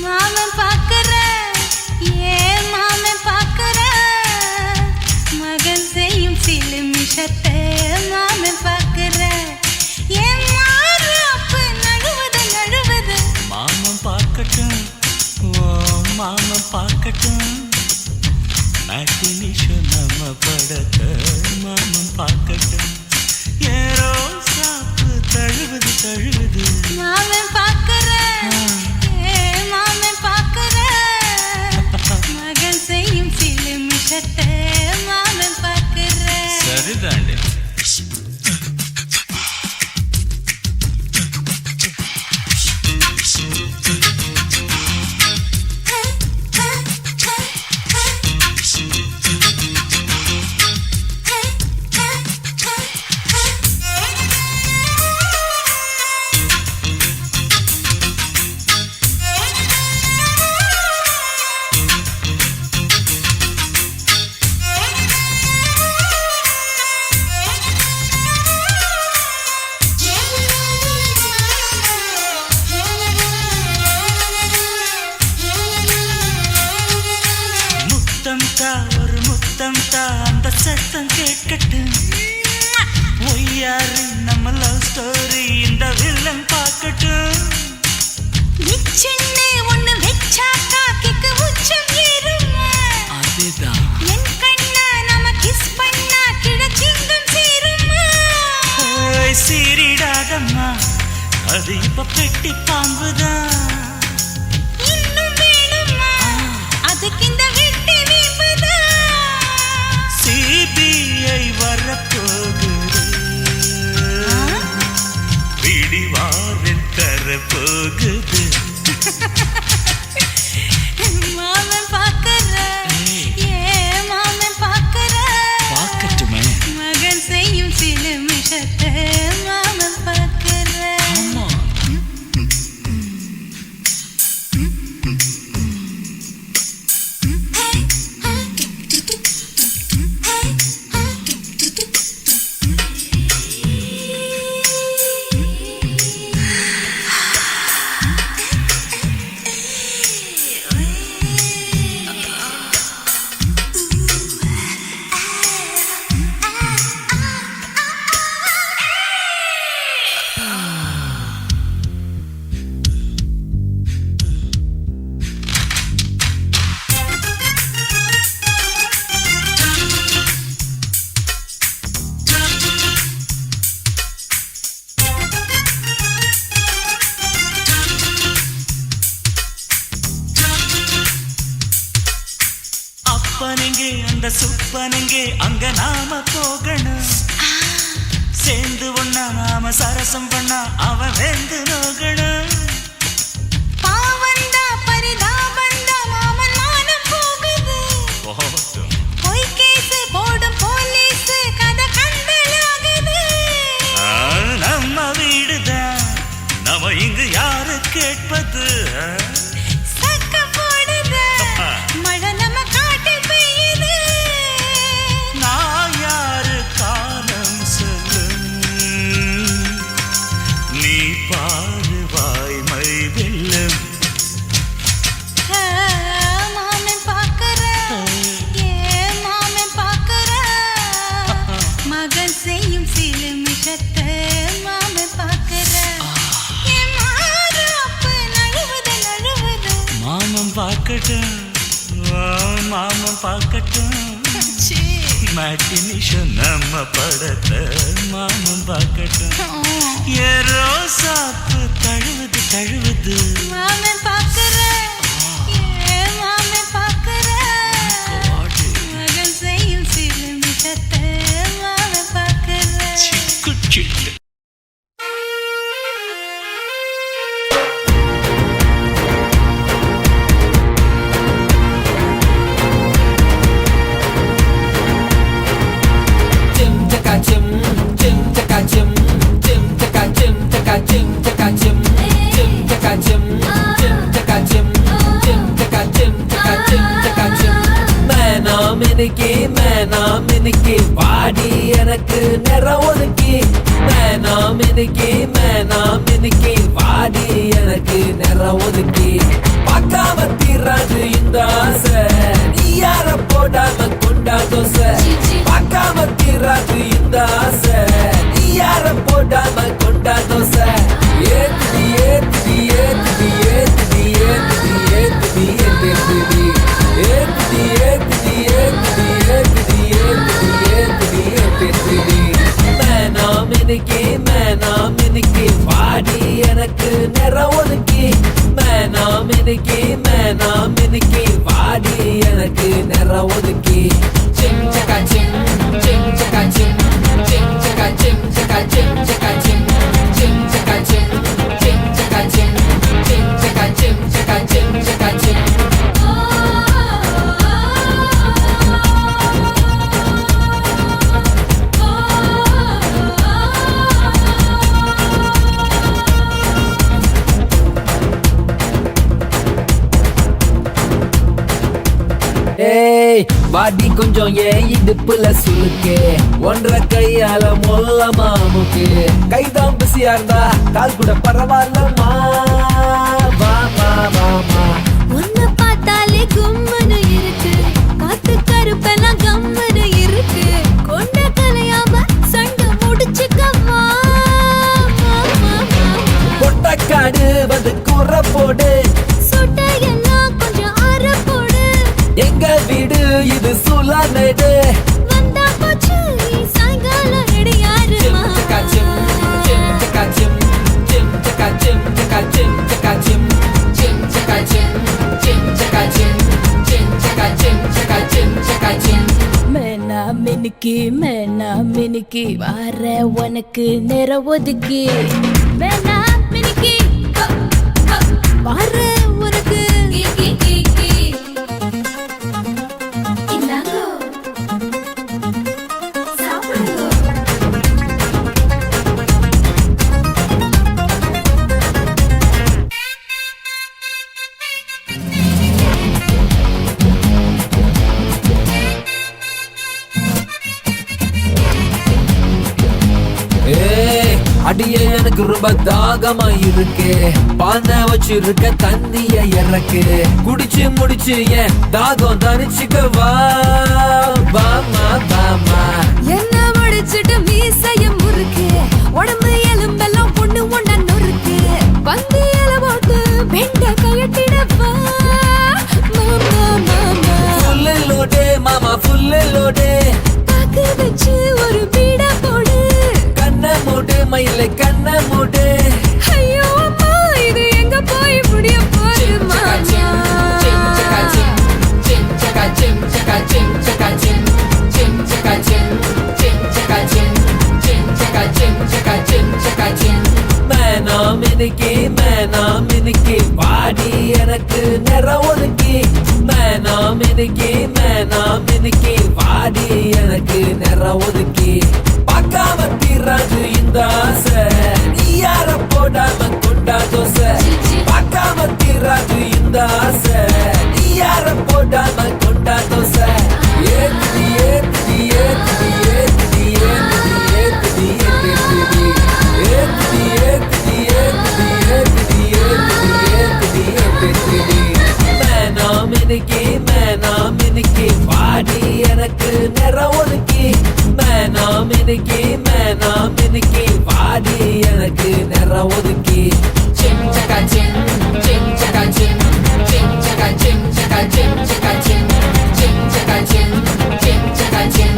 மாமன் பாக்குற ஏ மாமன் பாக்குற நிமிஷத்தை மாமன் பார்க்கிற என் மாறாப்பு நழுவது நழுவது மாமன் பார்க்கட்டும் மாமன் பார்க்கட்டும் மேட்டினிஷோ நம்ம படத்தை மாமன் பார்க்கட்டும் ஏரோ சாப்பு தழுவது தழுவது மாமன் பார்க்கிற மாமன் பார்க்கிற மகன் செய்யும் சில நிமிஷத்தை மாமன் பார்க்கிற சரிதாண்டி ஒரு முத்தம் அந்த சத்தம் கேட்கட்டு ஒய்யாரு நம்ம லவ் ஸ்டோரி இந்த வில்லன் பார்க்கட்டும் நிச்சன்னே ஒண்ணு வெச்சாக்கா கிக்கு உச்சம் ஏறுமா அதுதான் என் கண்ணா நம்ம கிஸ் பண்ணா கிடச்சிங்கம் சேருமா சீரிடாதம்மா அது இப்ப பெட்டி பாம்புதான் இன்னும் வேணுமா அதுக்கு இந்த வெட்டி வீம்புதான் சிபிஐ வரப்போகுது பிடிவாரன் தரப்போகுது மாமன் பார்க்கிற மாமன் பார்க்கிற பார்க்கட்டுமே மகன் செய்யும் சில நிமிஷத்தை மாமன் பார்க்கிற அப்பனெங்கே அந்த சுப்பனெங்கே அங்க நாம போகணும் சேர்ந்து ஒண்ணா நாம சரசம் பண்ணா அவன் வெந்து நோகணும் பாவந்தா பரிதாபந்தா மாமன் மானம் போகுது பொய் கேஸ் போடும் போலீஸ் கதை கண்டலாகுது நம்ம வீடுதான் நம்ம இங்கு யாரு கேட்பது சக்க போடுது மழை நம்ம காட்டில் பெய்யுது நான் யாரு காலம் சொல்லும் நீ பாரு வாய்மை வெல்லும் மாமன் பார்க்கிற மாமன் பார்க்கிற மகன் செய்யும் சில நிமிஷத்தை மாமன் பார்க்கிற என் மாறாப்பு நழுவது நழுவது மாமன் பார்க்கட்டும் மாமன் பார்க்கட்டும் மேட்டினிஷோ நம்ம படத்தை மாமன் பார்க்கட்டும் ஏரோ சாப்பு தழுவுது தழுவுது மாமன் பார்க்கிற மாமன் பார்க்கிற மகன் செய்யும் சில நிமிஷத்தை மாமன் பார்க்கிற குச்சிட்டு மினுக்கி வாடி எனக்கு நிற ஒதுக்கி மினுக்கி வாடி எனக்கு நிற ஒதுக்கி பார்க்காம தீராது இந்த ஆசை நீ யார போடாம கொண்டா தோசை பார்க்காம தீராது இந்த எனக்கு நேரம் ஒதுக்கி மேனா மினுக்கி வாடி எனக்கு நேரம் ஒதுக்கி சிம் சக்கா சிம் சிம் சக்கா சிம் சிம் சக்கா சிம் சக்கா சிம் சக்கா சிம் சிம் சக்கா சிம் சிம் சக்கா சிம் சிம் சக்கா சிம் சக்கா சிம் சக்கா சிம் ஏய் வாடி கொஞ்சம் ஏன் இடுப்புல சுளுக்கு ஒன்றரை கையால மொல்லமா அமுக்கு கைதான் பிஸியா இருந்தா கால் கூட பரவாயில்லம்மா வாமா உன்னை பார்த்தாலே கும்முன்னு இருக்கு காத்து கருப்பெல்லாம் கம்முன்னு இருக்கு கொண்ட கலையாம சண்டை முடிச்சுக்கவா பொட்டக்காடு வந்து கூற போடு சுட்டையெல்லாம் கொஞ்சம் ஆற போடு எங்க வீடு இது சுலானடு வந்தா போச்சு சாயங்காலம் ரெடியாருமா மேனா மினுக்கி வார உனக்கு நேர ஒதுக்கி மேனா மினுக்கி வார உனக்கு அடியே எனக்கு ரொம்ப தாகமா இருக்கு பானை வச்சிருக்க தண்ணிய இறக்கு குடிச்சு முடிச்சு ஏன் தாகம் தனிச்சுக்கவா வாமா என்ன முடிச்சிட்டு மீசையும் முறுக்கு உடம்பு எலும்பெல்லாம் பொண்ணு ஒண்ணா நொறுக்கு பந்து இல போட்டு வெண்ட கயட்டிடவா ஃபுல்லு லோடே மாமா ஃபுல்லு லோடே பாக்கு வச்சு ஒரு பீட போடு கண்ண மூடு மயில கண்ண மூடு ஐயோ அம்மா இது எங்க போய் முடிய போகுமா மேனா மினுக்கி வாடி எனக்கு நேரம் ஒதுக்கி மேனா மினுக்கி வாடி எனக்கு நேரம் ஒதுக்கி பார்க்காம தீராது இந்த ஆசை நீ யார போடாம கொண்டா தோசை பார்க்காம தீராது இந்த ஆசை நீ யார போடாம கொண்டா தோசை ஏத்துடி ஏத்துடி ஏத்துடி ஏத்துடி ஏத்துடி ஏத்துடி ஏத்துடி ஏத்துடி ஏத்துடி ஏத்துடி ஏத்துடி ஏத்துடி ஏத்துடி மேனா மினுக்கி வாடி எனக்கு நேரம் ஒதுக்கி மேனா மினுக்கி வாடி எனக்கு நேரம் ஒதுக்கி சிம் சக்கா சிம் சிம் சக்கா சிம் சிம் சக்கா சிம் சக்கா சிம் சக்கா சிம் சிம் சக்கா சிம் சிம் சக்கா சிம்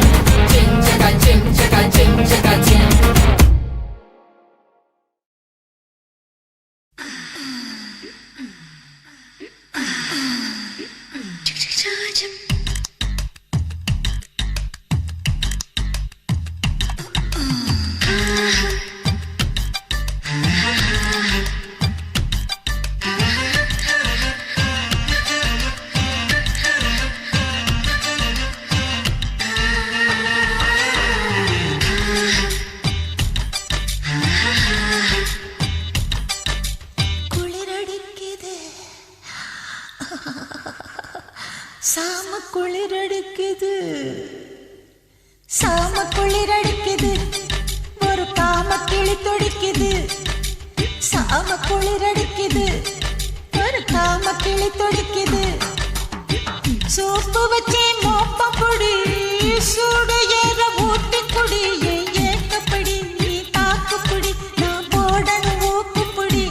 சிம் சக்கா சிம் சக்கா சிம் சக்கா சிம் சாம குளிரடிக்குது சாம குளிரடிக்குது ஒரு காம கிளி துடிக்குது சாம குளிரடிக்குது ஒரு காம கிளி துடிக்குது சோப்பு வச்சே மோப்பம் பொடி சூடு ஏற ஊட்டி குடி ஏக்கப்படி நீ தாக்குப்படி நான் போடணும் ஊக்குப்படி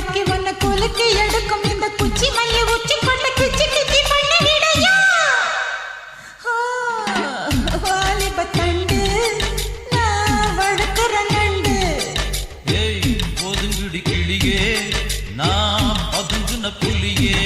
அடக்கி உன்னை குலுக்கி எடுக்கும் இந்த குச்சி மல்லி உச்சி கொண்ட கிச்சி கிச்சி பண்ண விடையா வாலிப தண்டு நான் வழுக்கிற நண்டு ஏய் ஒதுங்குடி கிளியே நான் பதுங்குன புலியே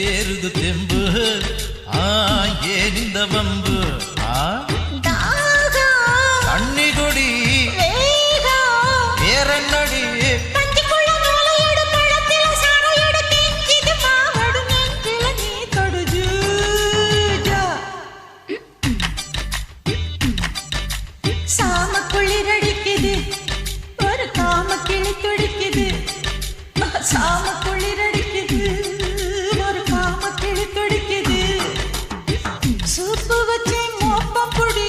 ஏறுது தெம்பு ஏனிந்த வம்பு தண்ணி கொடி வேறன்னடி சாம குளிரடிக்குது ஒரு காம கிளி துடிக்குது சாம குளிரடிக்குது ஒரு காம கிளி துடிக்குது சூப்பு வச்சு மோப்பம் பொடி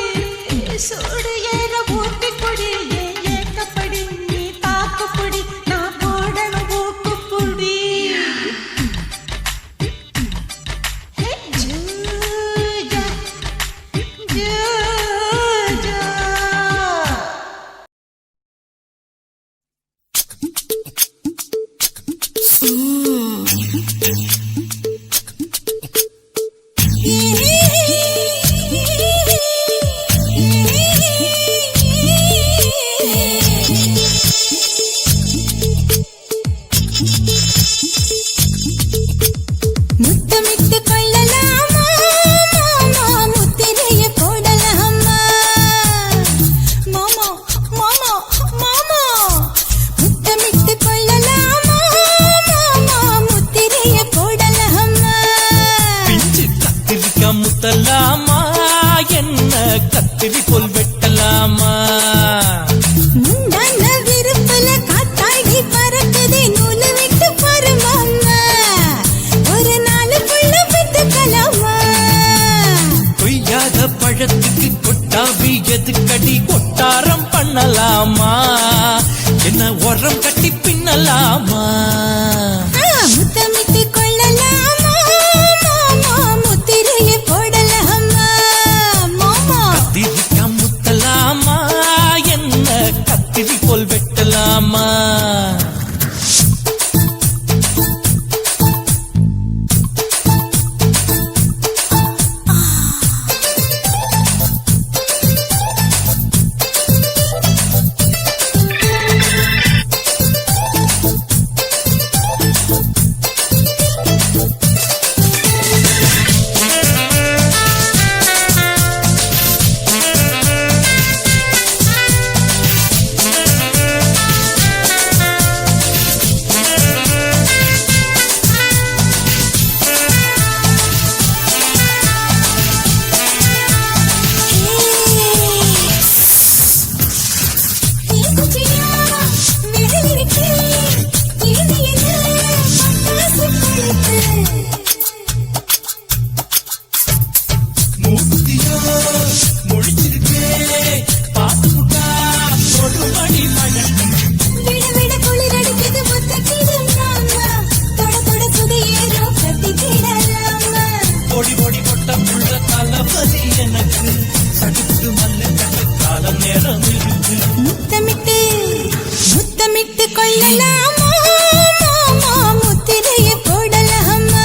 சூடு ஏற ஊத்தி பொடி ஏக்கப்படி நீ தாக்கு பொடி நான் போடணும் ஊக்கு பொடி ஜூஜா ஜூஜா முத்தமிட்டு கொள்ளலாமா மாமா முத்திரைய போடலாமா மாமா மாமா மாமா முத்தமிட்டு கொள்ளலாமா மாமா முத்திரைய போடலாமா பிஞ்சு கத்திரிக்கா முத்தலாமா என்ன கத்திரி போல் வெட்டலாமா முந்தான விருப்பல காத்தாடி பறக்குதே நூலை விட்டு பருமாமா ஒரு நாளுக்குள்ள விட்டுக்கலாமா கொய்யாத பழத்துக்கு கொட்டாவி எதுக்கடி கொட்டாரம் பண்ணலாமா என்ன உரம் கட்டி பின்னலாமா முத்தமிட்டு கொள்ளலாமா மாமா முத்திரைய போடலாமா மாமா கத்திரிக்கா முத்தலாமா என்ன கத்திரி போல் வெட்டலாமா முத்தமிட்டு கொள்ளலாமா மாமா முத்திரைய போடலாமா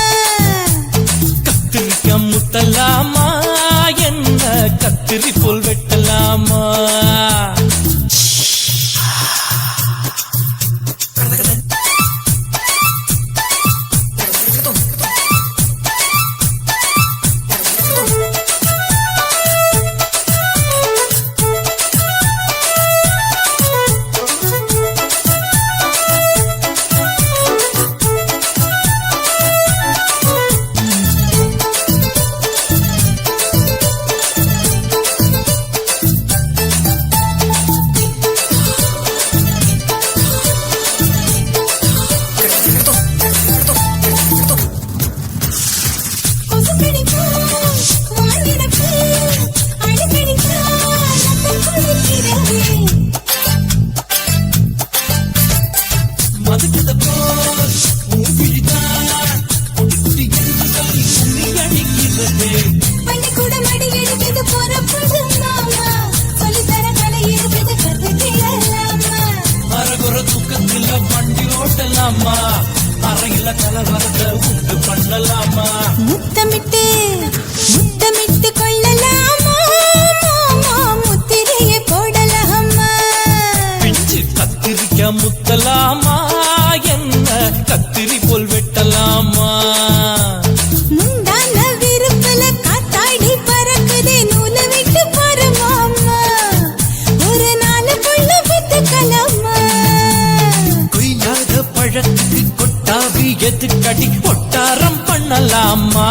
எதுக்கடி ஒட்டாரம் பண்ணலாமா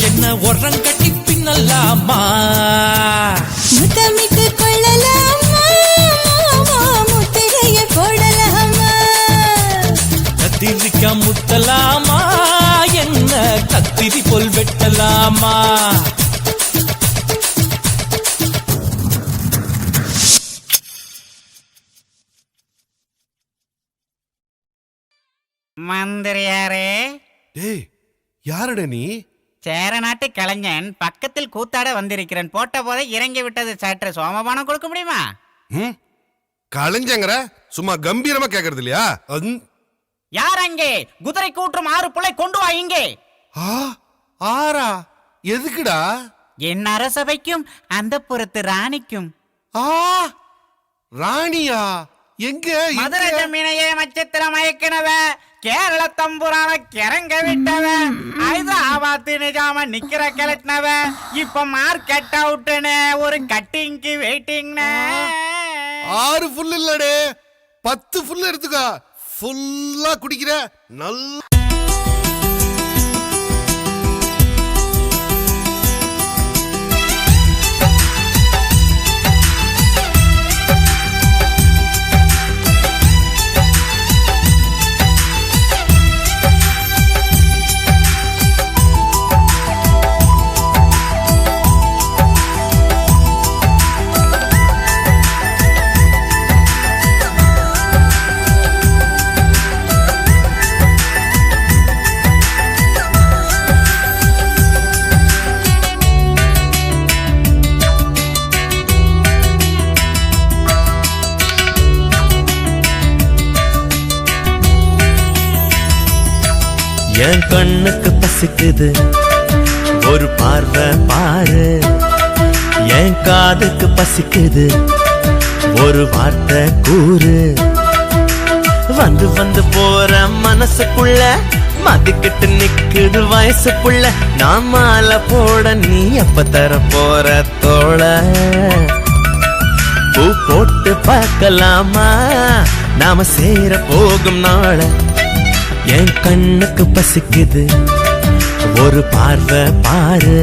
என்ன உரங்கட்டி பின்னலாமா முத்தமிட்டு கொள்ளலாமா முத்திரைய போடலாமா கத்திரிக்கா முத்தலாமா என்ன கத்திரி போல் வெட்டலாமா மந்திரியாரே, டேய் யாருடா நீ? சேர நாட்டு கலைஞன் பக்கத்தில் கூத்தாட வந்திருக்கிறேன். போட்ட போதை இறங்கி விட்டது. சற்று சோமபானம் கொடுக்க முடியுமா? கலைஞங்கற சும்மா கம்பீரமா கேக்குறது இல்லையா? யார் அங்கே? குதிரை கூற்றும் 6 புள்ளை கொண்டு வா இங்கே. ஆறா? எதுக்குடா? என் அரசபைக்கும் அந்த புறத்து ராணிக்கும். ராணியா? எங்க? மதுரை ஜமீனையே மச்சத்திர மயக்கினவ, கேரள தம்புரான கிறங்க விட்டவ, ஹைதராபாத் நிஜாம நிக்கிற கிளட்டினவ, இப்ப மார்க்கெட் அவுட்னு ஒரு கட்டிங்க்கு வெயிட்டிங்னு. 6 ஃபுல் இல்லடே, 10 ஃபுல் எடுத்துக்கோ. ஃபுல்லா குடிக்கிற நல்ல என் கண்ணுக்கு பசிக்குது ஒரு பார்வை பாரு, என் காதுக்கு பசிக்குது ஒரு வார்த்தை கூறு. வந்து வந்து போற மனசுக்குள்ள மதிக்கிட்டு நிக்குது வயசுக்குள்ள. நான் மாலை போட நீ எப்ப தர போற தோள? பூ போட்டு பார்க்கலாமா நாம சேர போகும் நாள? என் கண்ணுக்கு பசிக்குது ஒரு பார்வை பாரு,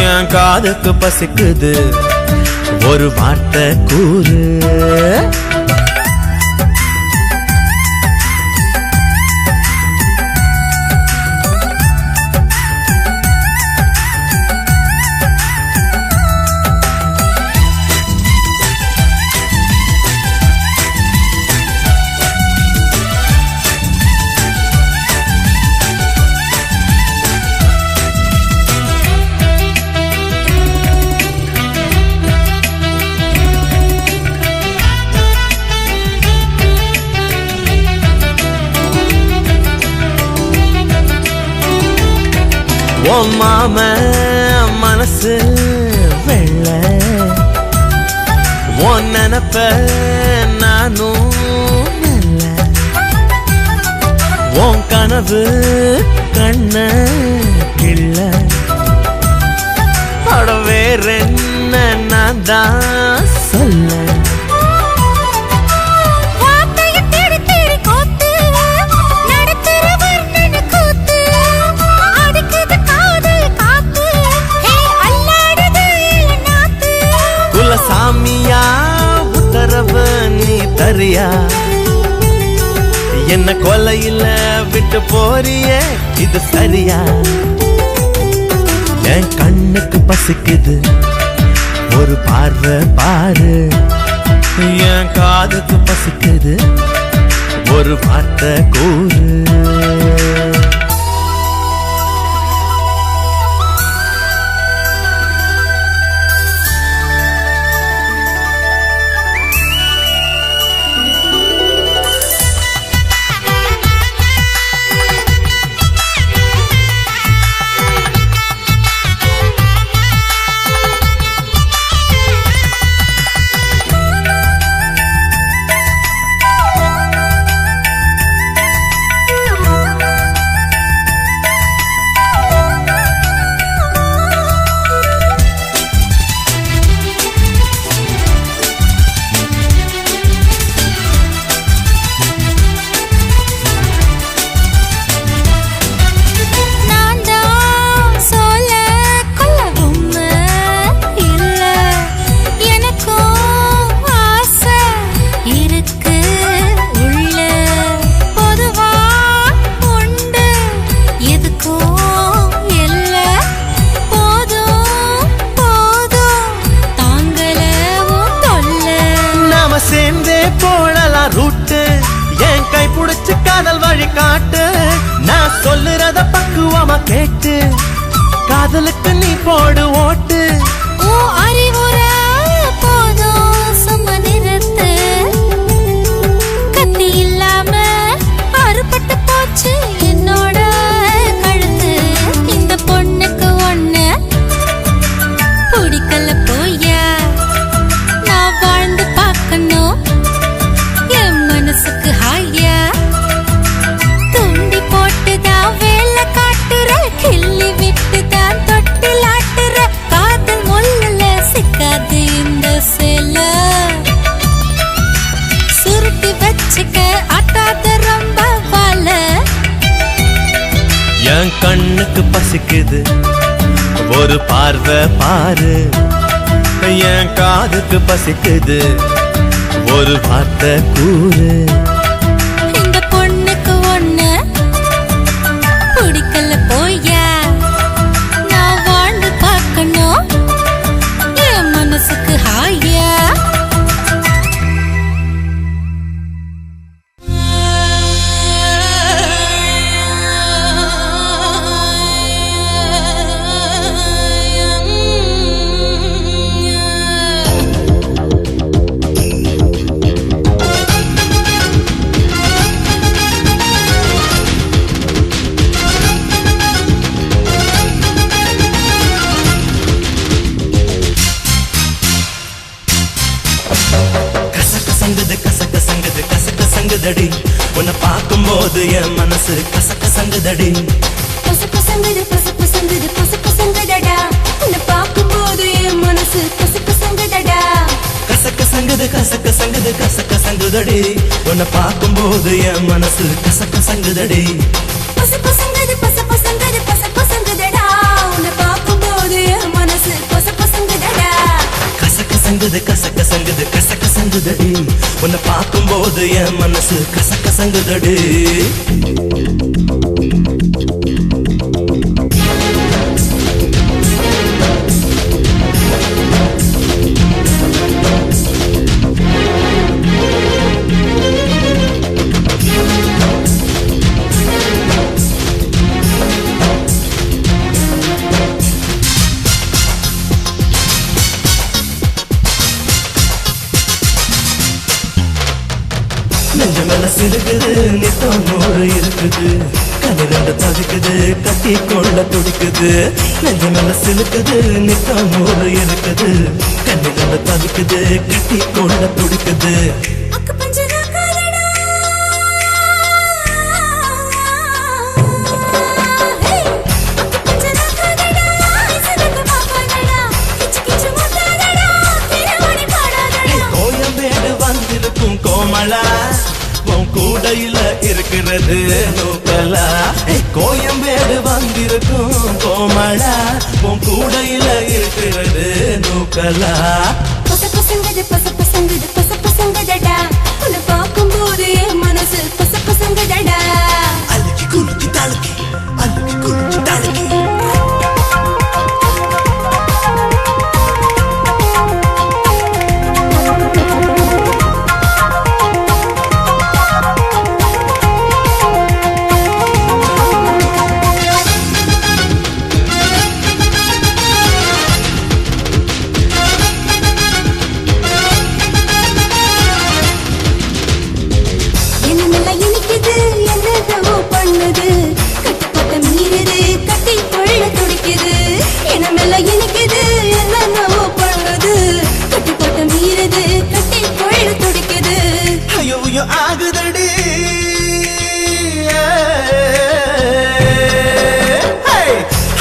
என் காதுக்கு பசிக்குது ஒரு வார்த்தை கூறு. ஓ மாம மனசு வெள்ள, ஓ நினப்ப நானும் நல்ல, ஓ கனவு கண்ண கிள்ள. அட வேற என்ன நான் தான் சொல்ல? சாமியா உத்தரவு நீ தரியா? என்ன கொலையில விட்டு போறியே இது சரியா? என் கண்ணுக்கு பசிக்குது ஒரு பார்வை பாரு, என் காதுக்கு பசிக்குது ஒரு வார்த்தை கூறு. சொல்லுறத பக்குவமா கேட்டு காதலுக்கு நீ போடு ஓட்டு. ஓ அறிவுரை போதும் சும்மா நிறுத்து. கத்தி இல்லாம அறுபட்டு போச்சு என்னோட கழுத்து. இந்த பொண்ணுக்கு ஒண்ணு பிடிக்கல போயா, நான் வாழ்ந்து பார்க்கணும் என் மனசுக்கு ஹாயா. துண்டி போட்டுதான் வேலை காட்டுற, கிள்ளி விட்டுதான் தொட்டில் ஆட்டுற. காதல் முள்ளுல சிக்காது இந்த சேல, சுருட்டி வச்சுக்க ஆட்டாத ரொம்ப வாழ. என் கண்ணுக்கு பசிக்குது ஒரு பார்வை பாரு, என் காதுக்கு பசிக்குது ஒரு வார்த்தை கூறு. இந்த பொண்ணுக்கு ஒண்ணு பிடிக்கல போயா, நான் வாழ்ந்து பார்க்கணும் என் மனசுக்கு ஹாயா. கசங்கதடி உன்னை பார்க்கும்போது என் மனசு கசங்கதடி. பசங்கது பசங்கது பசங்கதடா, உன்னை பார்க்கும்போது என் மனசு கசங்கதடா. கசங்கது கசங்கதடி உன்னை பார்க்கும்போது என் மனசு கசங்கதடி. பசங்கது பசங்கதடா, உன்னை பார்க்கும்போது என் மனசு கசங்கதடா. கசங்கதடி உன்னை பார்க்கும்போது என் மனசு கசங்கதடி. நெஞ்ச மேல சிறுக்குது நித்தம் நூறு இருக்குது, கனிரண்டு தவிக்குது கட்டி கொள்ள துடிக்குது. நெஞ்ச மேல சிலுக்குது நித்தம் நூறு இருக்குது, கனிரண்டு தவிக்குது கட்டி கொள்ள துடிக்குது. அக்கு பஞ்சரா காரடா, ஹே அக்கு பஞ்சரா காரடா, சதக பாப்பாடா, கிச்சு முட்டாடா, கிரவாடி பாடாடா. கோயம்பேடு வந்திருக்கும் கோமளா, உன் கூடையில இருக்கிறது நூக்கலா. கோயம்பேடு வந்திருக்கும் கோமளா, உன் கூடையில இருக்கிறது நூக்கலா. பசங்கதடா, உன்னை பார்க்கும்போது என் மனசு பசங்கதடா. அழுக்கி குலுக்கி தழுக்கி அழுக்கி குலுக்கி தழுக்கி. என்னமெல்லாம் இனிக்குது, என்னதோ பண்ணுது, கட்டுப்பாட்ட மீறுது, கட்டி கொள்ள துடிக்குது. என்னமெல்லாம் இனிக்குது, என்னதோ பண்ணுது, கட்டுப்பாட்ட மீறுது, கட்டி கொள்ள துடிக்குது. ஐயோ ஆகுதடி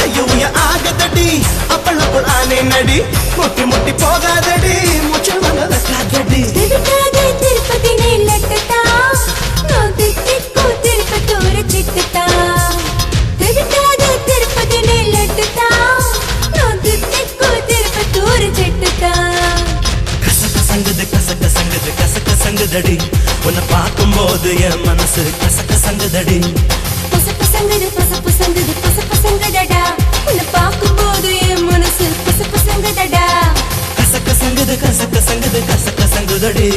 ஐயோ ஆகுதடி அப்பளப்போல் ஆனே நடி, முட்டி முட்டி போகாதடி மூச்சு வாங்க வைக்காதடி. திருட்டாதே திருப்பதி நெல்லட்டா, நான் திட்டிக்கோ திருப்பத்தூர சிட்டுட்டா. திருட்டாதே திருப்பதி நெல்லட்டா, நான் திட்டிக்கோ திருப்பத்தூர சிட்டுட்டா. கசங்கதடி உன்னை பார்க்கும்போது என் மனசு கசங்கதடி. பசங்கதடா, உன்னை பார்க்கும்போது என் மனசு பசங்கதடா. கசங்கதடி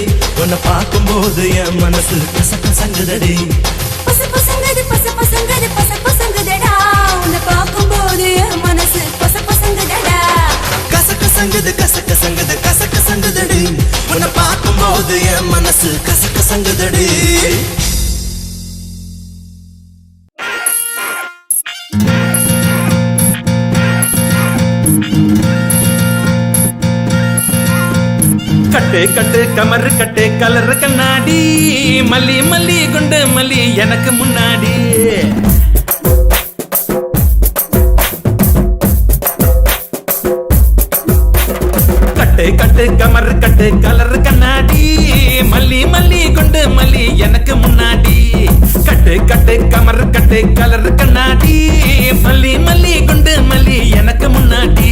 உன்னை பார்க்கும்போது என் மனசு கசங்கதடி. பசங்கது பசங்குதடா உன்னை பார்க்கும்போது என் மனசு பசங்குதடா கசகசங்குது கசகசங்குது கசகசங்குதடி உன்னை பார்க்கும்போது என் மனசு கசகசங்குதடி கட்டு கட்டு கமரு கட்டு கலர் கண்ணாடி மல்லி மல்லி குண்டு மல்லி எனக்கு முன்னாடி கட்டு கட்டு கமரு கட்டு கலர் கண்ணாடி மல்லி மல்லி குண்டு மல்லி எனக்கு முன்னாடி கட்டு கட்டு கமரு கட்டு கலர் கண்ணாடி மல்லி மல்லி குண்டு மல்லி எனக்கு முன்னாடி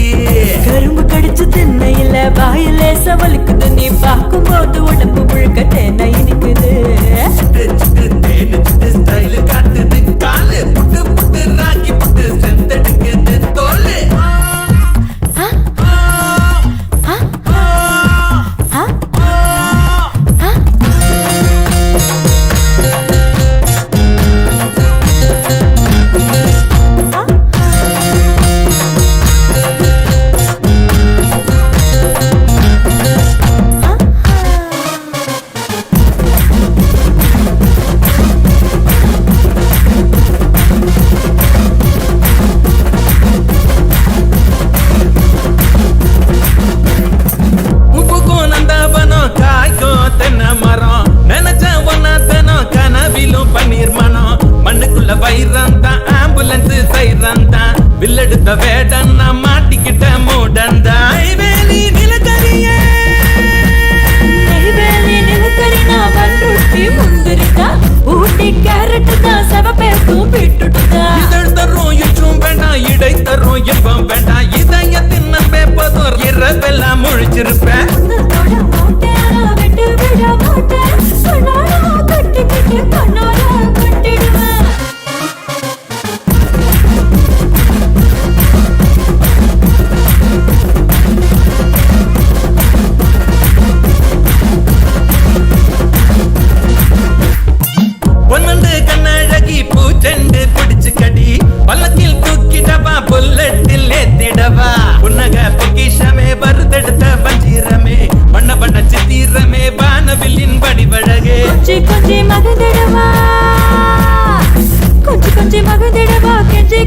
கரும்பு கடிச்சு திண்ணையில வாயில சவலுக்குது நீ பார்க்கும்போது உடம்பு முழுக்க தேனை இனிக்குது ஸ்டைல் காட்டுது காலு புட்டு புட்டு ராக்கி புட்டு செந்தெடுக்குது தோலு வில்லெடுத்த வேடன் நான் மாட்டிக்கிட்ட மூடந்தா வேலி நிலக்கரிய நான் பண்ருட்டி முந்திரிக்கா ஊட்டி கேரட் தான் செவப்பேக்கும் விட்டுட்டுதா இதழ் தரும் இச்சும் வேண்டாம் இடை தரும் இன்பம் வேண்டாம் இதயத்தின் பேப்பதோர் இரவெல்லாம் முழிச்சிருப்பேன் விட்டு விட மாட்டேன் கட்டிக்கிட்டு கண்ணால கட்டிடுவேன் பொன்னண்டு கண்ணழகி பூச்செண்டு பிடிச்சு கடி பல்லக்கில் தூக்கிடவா புல்லட்டில் ஏத்திடவா புன்னக பொக்கிஷமே வருதெடுத்த பஞ்சீரமே வண்ண வண்ண சித்திரமே வானவில்லின் வடிவழகே கொஞ்சி மகந்திடவா கொஞ்சி மகந்திடவா கெஞ்சி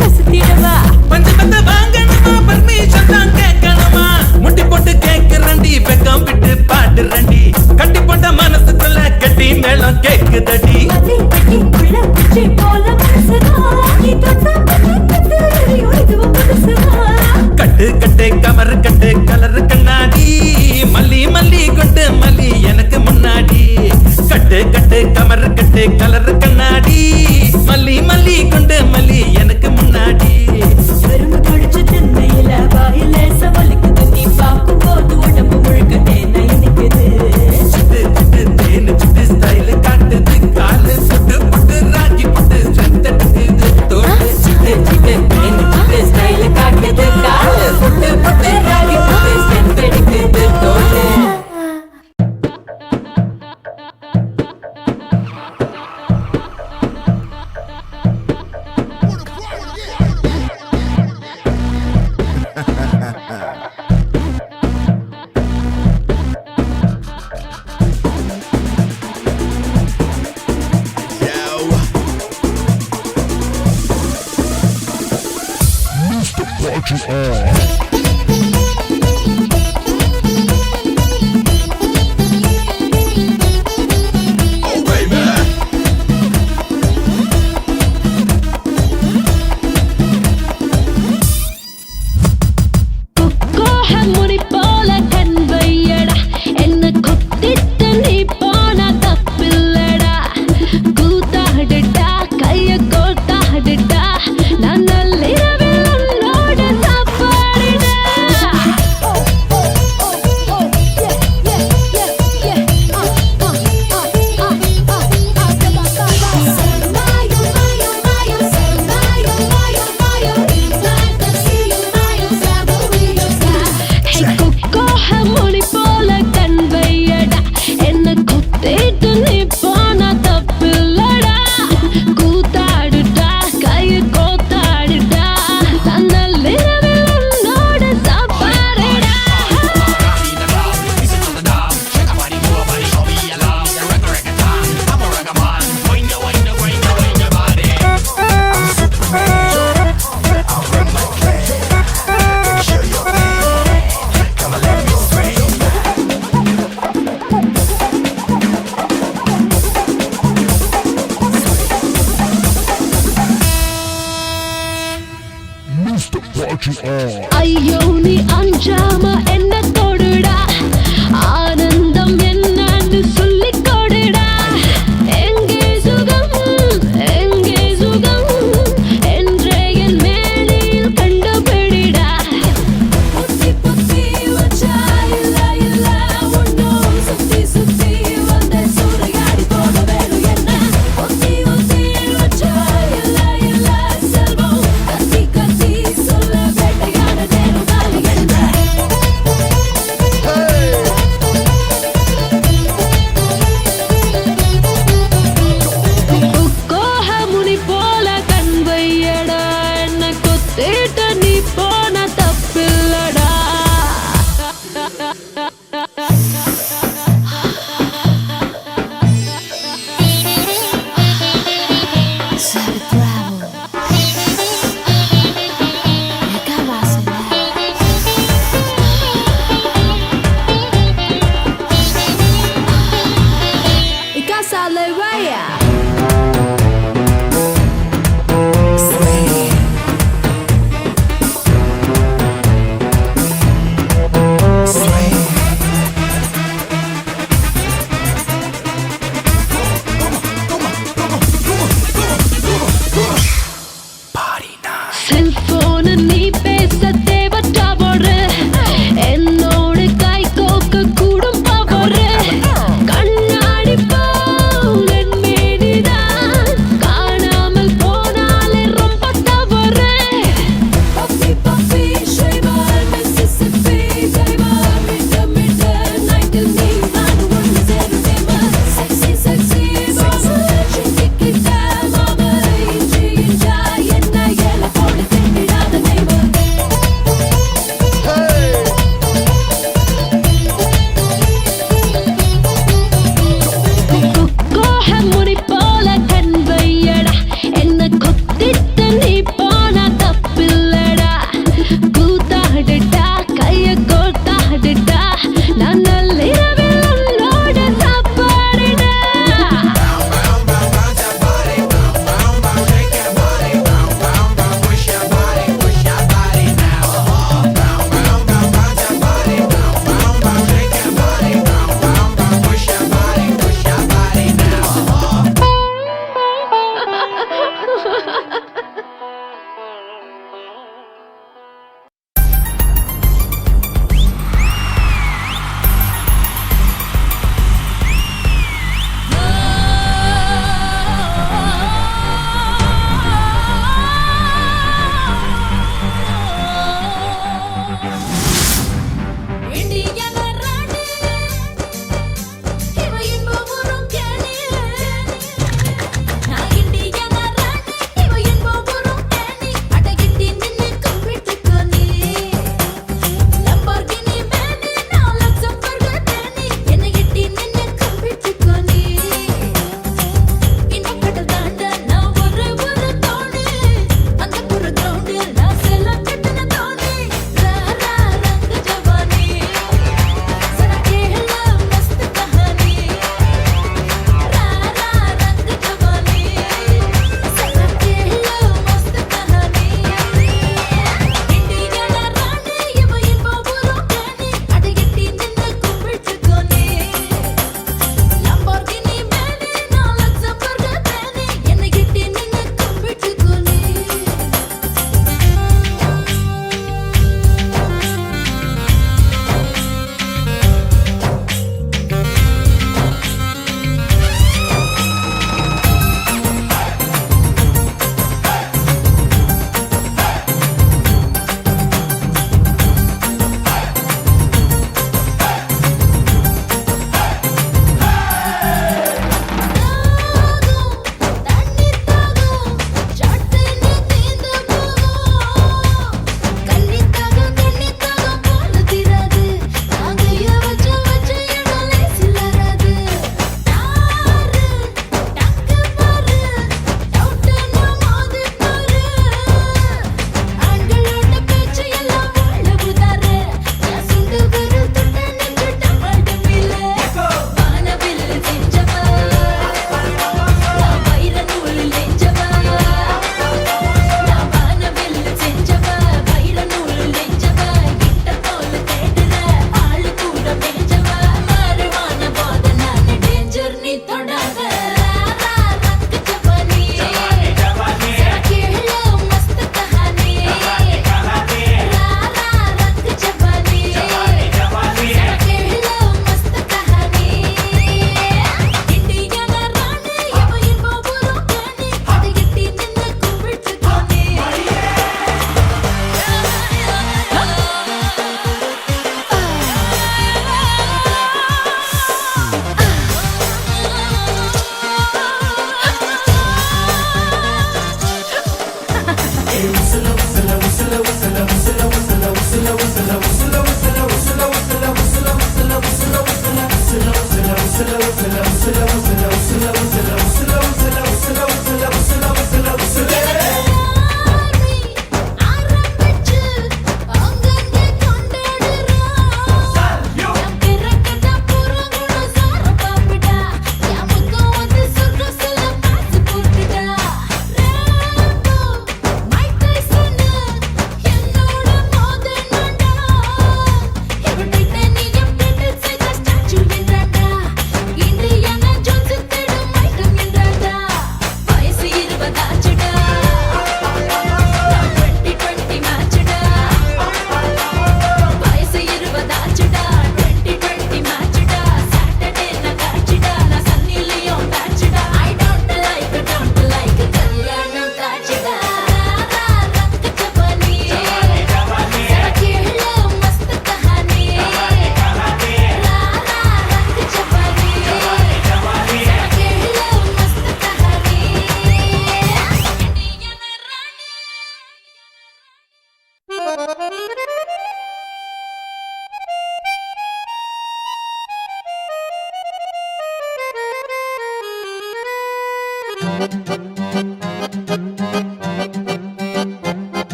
கசத்திடவா பஞ்சு பத்த வாங்கணுமா பர்மிஷன் தான் கேட்கணுமா முட்டி போட்டு கேட்கிறண்டி வெக்கம் விட்டு பாடுறண்டி கட்டி போட்ட மனசுக்குள்ள கட்டி மேளம் கேக்குதடி கட்டு கட்டு கமரு கட்டு கலரு கண்ணாடி மல்லி மல்லி கொண்டு மல்லி எனக்கு முன்னாடி கட்டு கட்டு கமரு கட்டு கலரு கண்ணாடி மல்லி மல்லி கொண்டு மல்லி எனக்கு முன்னாடி கரும்பு கடிச்சு திண்ணையில வாயில சவலுக்குது நீ பார்க்கும்போது உடம்பு முழுக்க தேனை இனிக்குது ஸ்டைல் காட்டுது காலு புட்டு புட்டு ராக்கி புட்டு செந்தெடுக்குது தோடு ஸ்டைல காட்டுது காலு புட்டு புட்டு ராகி புட்டு செந்தெடுக்குது தோடு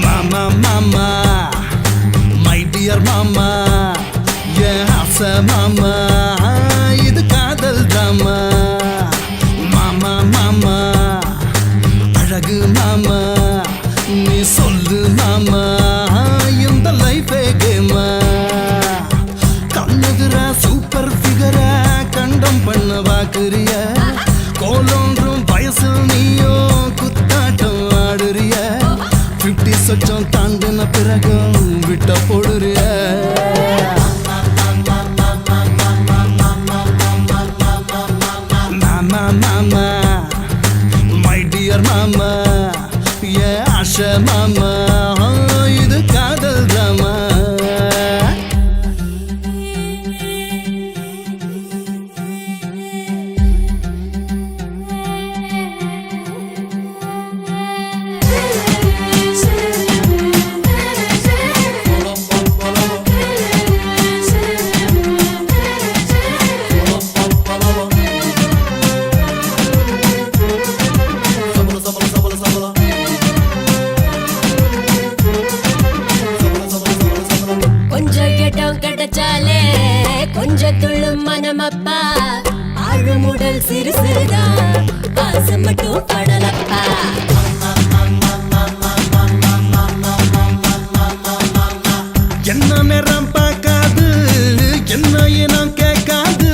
மாமா மாமா மை டியர் மாமா என் ஆசை மாமா இது காதல் டிராமா மாமா மாமா அழகு மாமா நீ சொல்லு மாமா இந்த லைஃபே கேமா கண்ணுதுரா சூப்பர் ஃபிகரா கண்டம் பண்ண வாக்குறிய கோலொன்றும் வயசில் நீயோ குத்தாட்டம் ஆடுறிய 50 சொச்சம் தாண்டின பிறகும் விட்ட போடுறிய மாமா மாமா மை டியர் மாமா ஏ ஆஷா மாமா இது காதல் டிராமா கொஞ்சம் இடம் கிடைச்சாலே கொஞ்சம் துள்ளும் மனமப்பா ஆழ்முடல் சிறு சிறுதான் ஆசை மட்டும் படலப்பா என்ன நேரம் பார்க்காது என்ன இனம் கேட்காது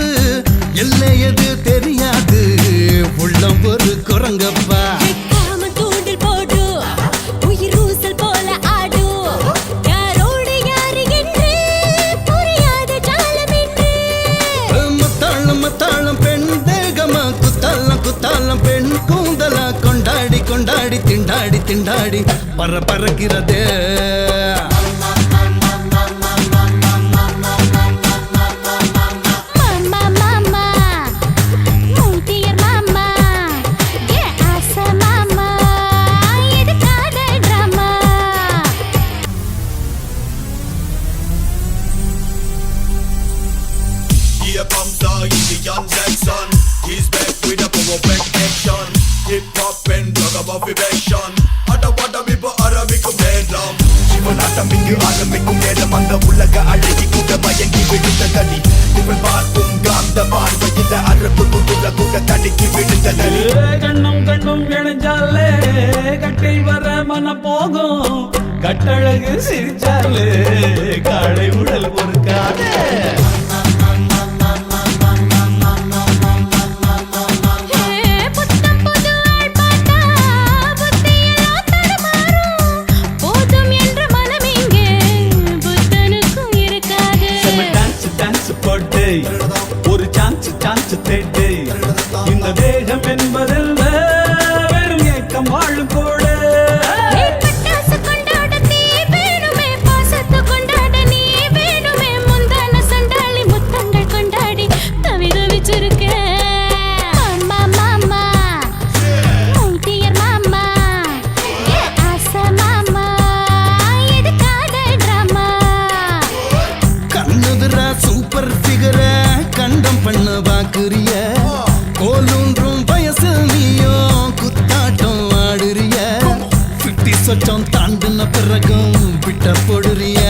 எல்லை எது தெரியாது உள்ளம் ஒரு குரங்கப்பா வெக்காம தூண்டில் போடு உயிர் ஊசல் போல ஆடு யாரோடு யாரு என்று புரியாத ஜாலம் என்று மத்தாளம் மத்தாளம் பெண் தேகமா குத்தாலம் குத்தாலம் பெண் கூந்தலா கொண்டாடி கொண்டாடி திண்டாடி திண்டாடி பறக்கிறதே மாமா மாமா மை டியர் மாமா ஏ ஆசை மாமா இது காதல் drama Here comes the Indian Jackson. He's back with a power back action. Hip hop and drug above evasion. Ada people Arabic மேளம் சிவநாட்டம் இங்கு ஆரம்பிக்கும் நேரம் அந்த உலக அழகி கூட பயங்கி விழுந்ததடி இவள் பார்க்கும் காந்த பார்வையில் அரபு குதிரை கூட தடுக்கி விழுந்ததடி கண்ணும் கண்ணும் இணைஞ்சாலே கட்டை வர மன போகும் கட்டழகு சிரிச்சாலே காடை உடல் ஒரு காடே புத்தம் புது ஆள் பார்த்தா புத்தியெல்லாம் தடுமாறும் போதும் என்ற மனம் இங்கே புத்தனுக்கும் இருக்காது டான்ஸ் போட்டு ஒரு சான்ஸ் தேட்டு இந்த வேகம் என்பதில் வெறும் ஏக்கம் வாழும் கூட பட்டாசு கொண்டாட தீ வேணுமே பாசத்தை கொண்டாட நீ வேணுமே முந்தான சண்டாளி முத்தங்கள் கொண்டாடி தவி தவிச்சிருக்கேன் மாமா மாமா மை டியர் மாமா ஏ ஆசை மாமா இது காதல் டிராமா கண்ணுதுரா சூப்பர் ஃபிகரா கண்டம் பண்ண வாக்குறிய கோலூன்றும் வயசு நீயோ குத்தாட்டம் ஆடுறிய 50 சொச்சம் தாண்டின பிறகும் விட்ட போடுறிய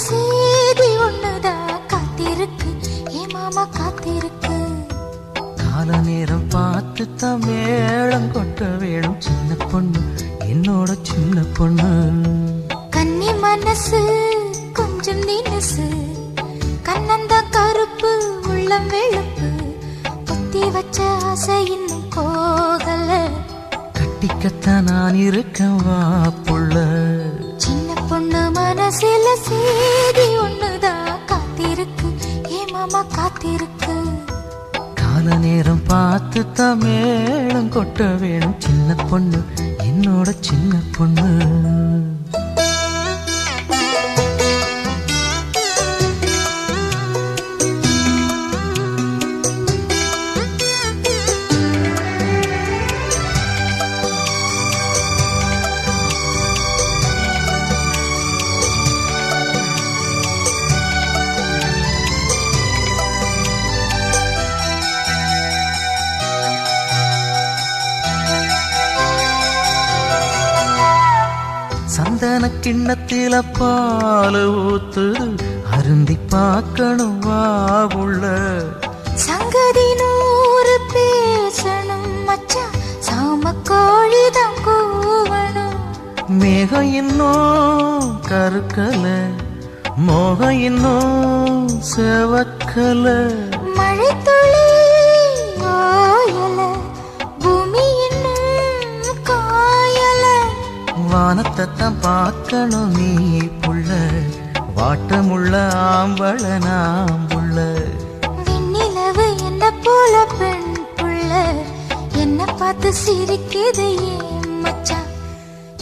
செய்தி ஒண்ணுதான் காத்திருக்கு ஏ மாமா காத்திருக்கு கால நேரம் பார்த்து தான் மேளம் கொட்ட வேணும் சின்ன பொண்ணு என்னோட சின்ன பொண்ணு கன்னி மனசு கொஞ்சம் தினசு கண்ணந்த கருப்பு உள்ளம் வெளுப்பு புத்தி வச்ச ஆசை இன்னும் போகல கட்டிக்கத்தான் நான் இருக்கேன் வா புள்ள சின்ன பொண்ணு மனசுல செய்தி ஒண்ணுதான் காத்திருக்கு ஏ மாமா காத்திருக்கு கால நேரம் பார்த்து தான் மேளம் கொட்ட வேணும் சின்ன பொண்ணு என்னோட சின்ன பொண்ணு சந்தன கிண்ணத்தில பால் ஊத்து அருந்தி பார்க்கணும் வா உள்ள சங்கதி நூறு பேசணும் மச்சான் சாம கோழிதான் கூவணும் மேகம் இன்னும் கருக்கல மோகம் இன்னும் செவக்கல மழை துளி ஓயல பூமி இன்னும் காயல வானத்தை தான் பார்க்கணும் நீ புள்ள வாட்டமுள்ள ஆம்பள நாம்புள்ள விண்ணிலவு என்ன போல பெண் புள்ள என்ன பார்த்து சிரிக்குது ஏன் மச்சான்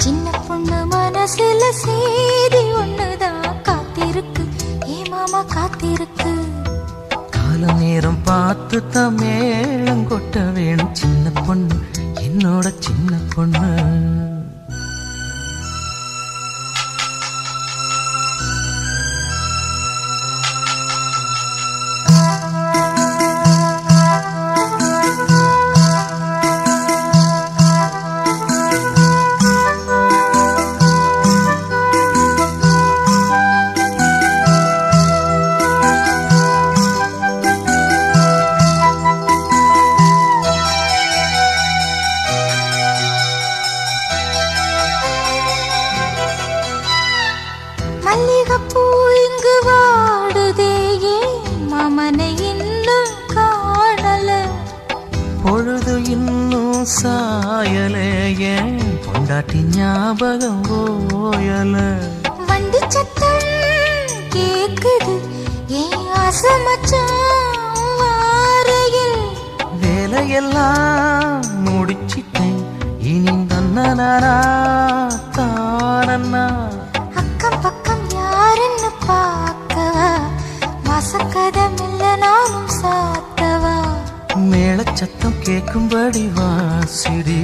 சின்ன பொண்ணு மனசுல செய்தி ஒண்ணுதான் காத்திருக்கு ஏ மாமா காத்திருக்கு கால நேரம் பார்த்து தான் மேளம் கொட்ட வேணும் சின்ன பொண்ணு என்னோட சின்ன பொண்ணு மல்லிகைப்பூ இங்கு வாடுதே ஏன் மாமனை இன்னும் காணல பொழுது இன்னும் சாயலே ஏன் பொண்டாட்டி ஞாபகம் ஓயல வண்டி சத்தம் கேக்குது ஏன் ஆசை மச்சான் வாரையில் வேலையெல்லாம் முடிச்சிட்டேன் இனி தன்னனா தானண்ணா அக்கம் பக்கம் யாருன்னு பார்க்கவா வாசக்கதம் இல்ல நானும் சாத்தவா மேளச்சத்தம் கேட்கும்படி வாசிடி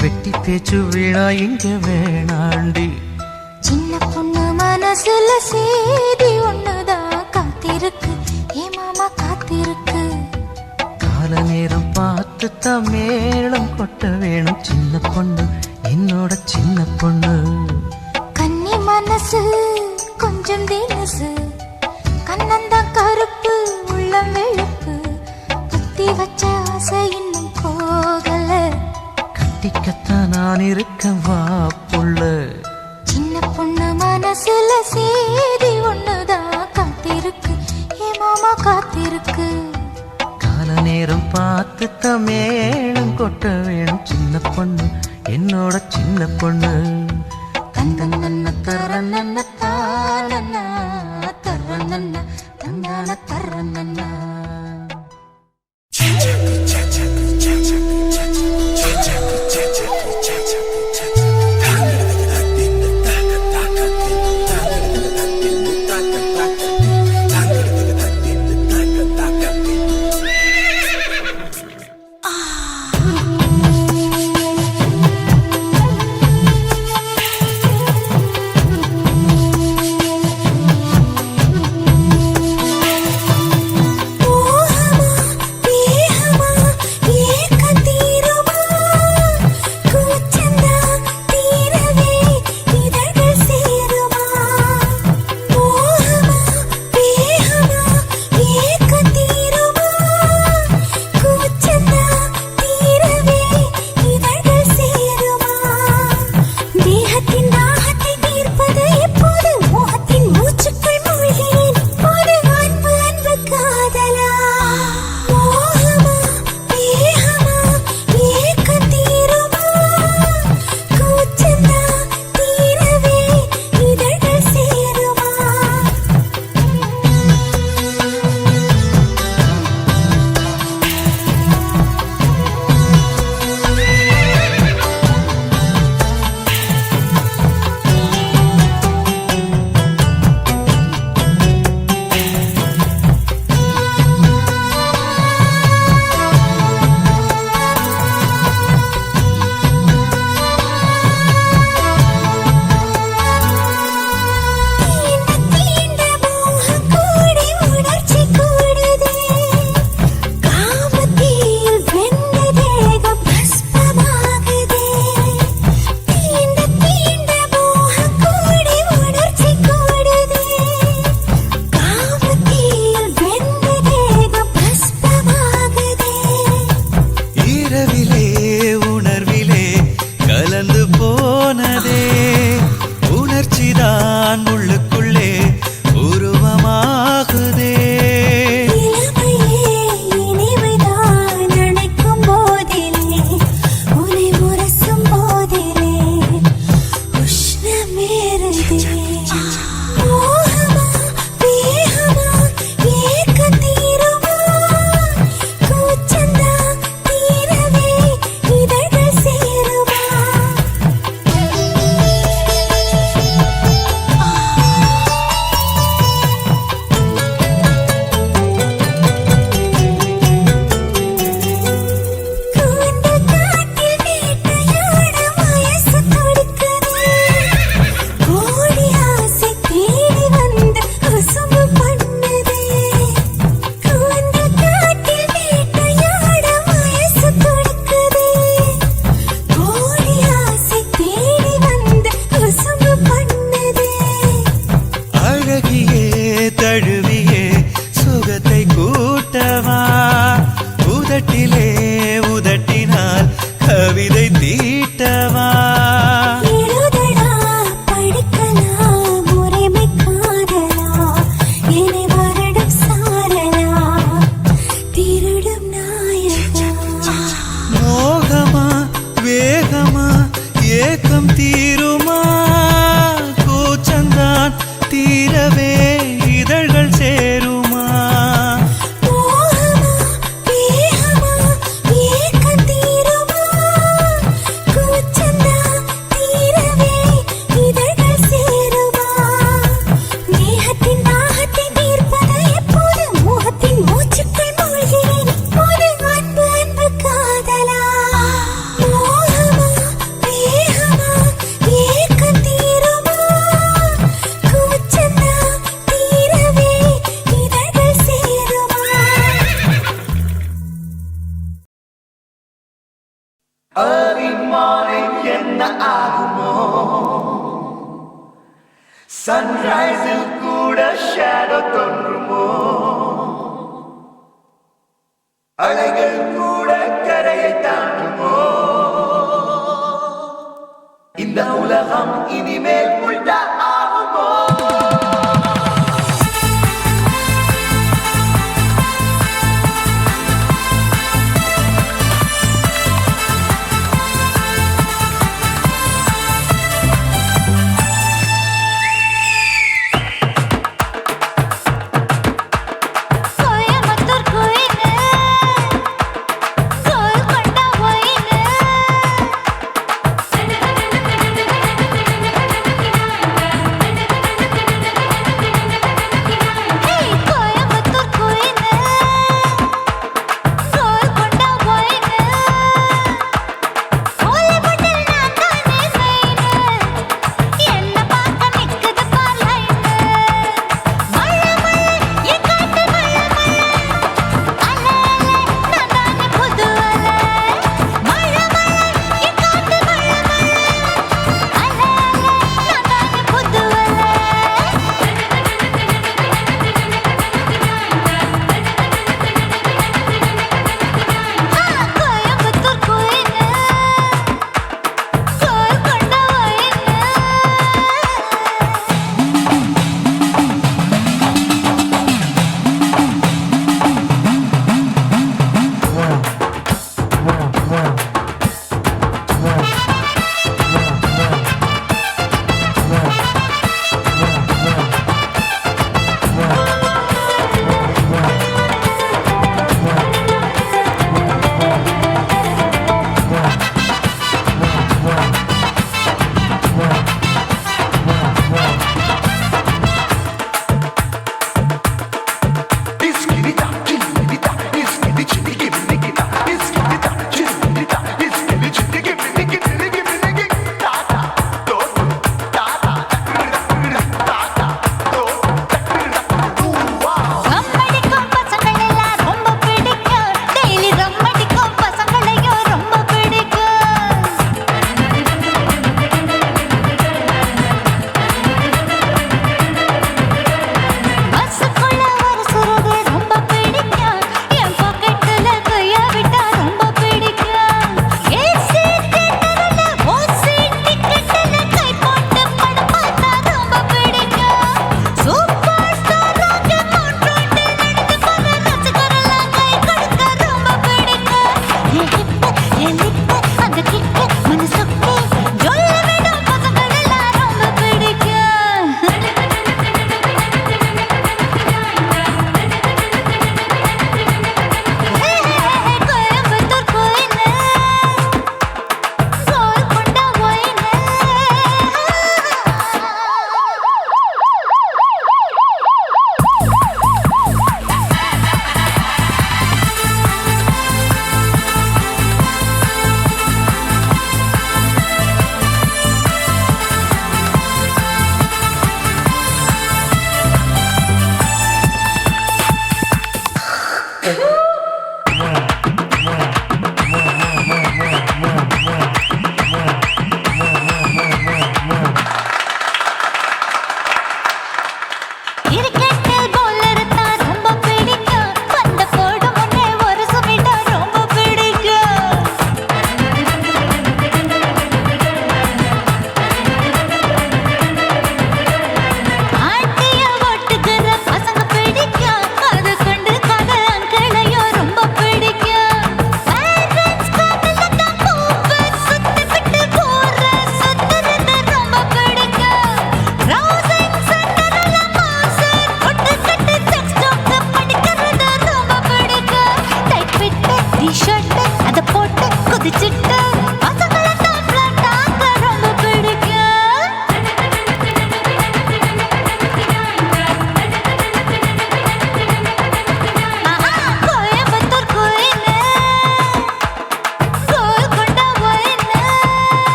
வெட்டி பேச்சு வீணா இங்க வேணாண்டி சின்ன பொண்ணு மனசுல செய்தி ஒண்ணுதான் காத்திருக்கு ஏ மாமா காத்திருக்கு கால நேரம் பார்த்து தான் மேளம் கொட்ட வேணும் சின்ன பொண்ணு என்னோட சின்ன பொண்ணு கன்னி மனசு கொஞ்சம் தினசு கண்ணந்த கருப்பு உள்ளம் வெளுப்பு புத்தி வச்ச ஆசை இன்னும் போகல கட்டிக்கத்தான் நான் இருக்கேன் வா புள்ள சின்ன பொண்ணு மனசுல செய்தி ஒண்ணுதான் காத்திருக்கு ஏ மாமா காத்திருக்கு கால நேரம் பார்த்து தான் மேளம் கொட்ட வேணும் சின்ன பொண்ணு என்னோட சின்ன பொண்ணு தந்தன தரநன்ன தானன்னா தரநன்ன தந்தான தரநன்னா திசை தீட்டவா எழுதடா படிக்கலாம் உரிமை காதலா என்னை வருடம் சாரலா திருடும் நாயகா மோகமா வேகமா ஏக்கம் தீருமா கூச்சந்தான் தீரவே இதழ்கள் சேருமா மோகமா வேகமா ஏக்கம் தீருமா கூச்சந்தா தீரவே இதழ்கள் சேருமா தேகத்தின் தாகத்தை தீர்ப்பது எப்போது மோகத்தின் மூச்சுக்குள் மூழ்கிறேன் இப்போது அன்பு அன்பு காதலா மோகமா வேகமா ஏக்கம் தீருமா கூச்சந்தா தீரவே இதழ்கள் சேருமா என்ன ஆகுமோ சன்ரைஸில் கூட ஷேடோ தோன்றுமோ அலைகள் கூட கரையை தாண்டுமோ இந்த உலகம் இனிமேல் உள்ள